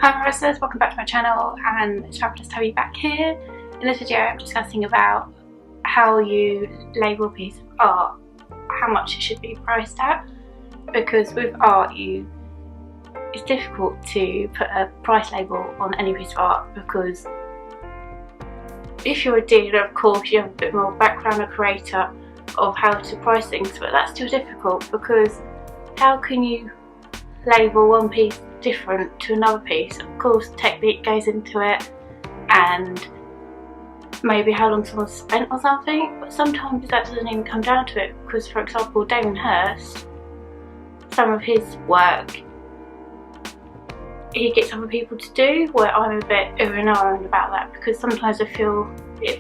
Hi RazDazJan, welcome back to my channel, and it's fabulous to have you back here. In this video I'm discussing about how you label a piece of art, how much it should be priced at, because with art it's difficult to put a price label on any piece of art, because if you're a dealer, of course you have a bit more background, a creator, of how to price things, but that's still difficult because how can you label one piece different to another piece? Of course technique goes into it and maybe how long someone's spent or something, but sometimes that doesn't even come down to it, because for example Damien Hirst, some of his work he gets other people to do, where I'm a bit about that, because sometimes I feel if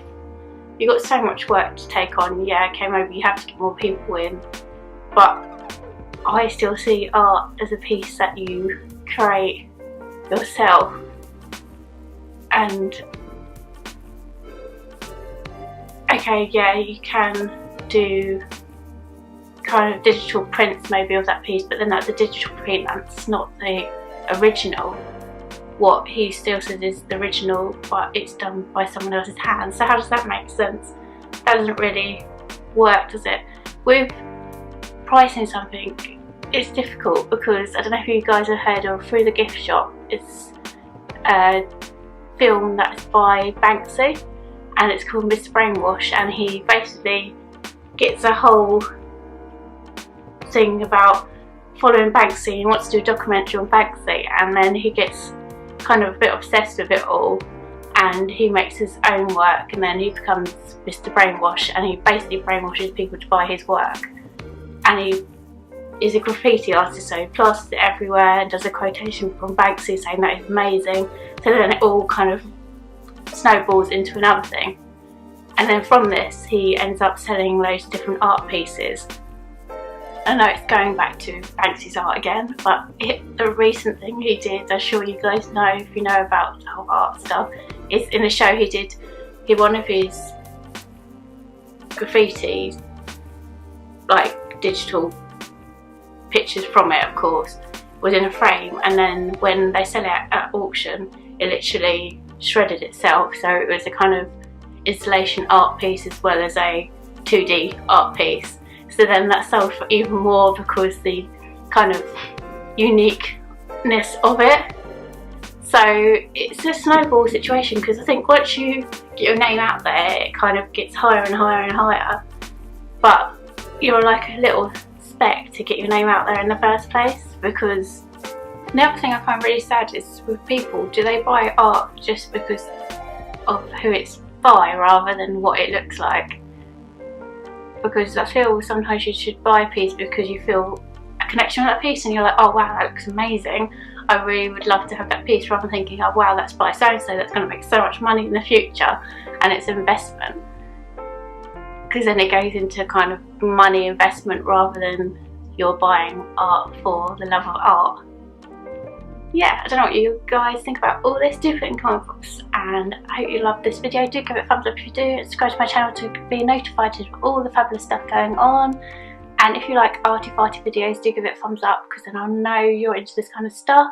you've got so much work to take on, yeah okay, maybe you have to get more people in, but I still see art as a piece that you create yourself, and okay, yeah, you can do kind of digital prints maybe of that piece, but then that's a digital print, that's not the original. What he still says is the original, but it's done by someone else's hand. So how does that make sense? That doesn't really work, does it? With pricing something, it's difficult because I don't know if you guys have heard of Through the Gift Shop. It's a film that's by Banksy and it's called Mr. Brainwash, and he basically gets a whole thing about following Banksy. He wants to do a documentary on Banksy, and then he gets kind of a bit obsessed with it all and he makes his own work, and then he becomes Mr. Brainwash and he basically brainwashes people to buy his work. And he is a graffiti artist, so he plasters it everywhere and does a quotation from Banksy saying that is amazing, so then it all kind of snowballs into another thing, and then from this he ends up selling loads of different art pieces. I know it's going back to Banksy's art again, but the recent thing he did, I'm sure you guys know if you know about the whole art stuff, is in the show one of his graffitis, like digital pictures from it of course, was in a frame, and then when they sell it at auction it literally shredded itself, so it was a kind of installation art piece as well as a 2D art piece. So then that sold for even more because the kind of uniqueness of it. So it's a snowball situation, because I think once you get your name out there it kind of gets higher and higher and higher, but you're like a little speck to get your name out there in the first place. Because the other thing I find really sad is with people, do they buy art just because of who it's by rather than what it looks like? Because I feel sometimes you should buy a piece because you feel a connection with that piece and you're like, oh wow, that looks amazing, I really would love to have that piece, rather than thinking, oh wow, that's by so and so, that's going to make so much money in the future, and it's an investment. Because then it goes into kind of money investment rather than you're buying art for the love of art. Yeah, I don't know what you guys think about all this. Do put in comment box, and I hope you loved this video. Do give it a thumbs up if you do, and subscribe to my channel to be notified of all the fabulous stuff going on. And if you like arty farty videos, do give it a thumbs up, because then I'll know you're into this kind of stuff.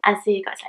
And see you guys later.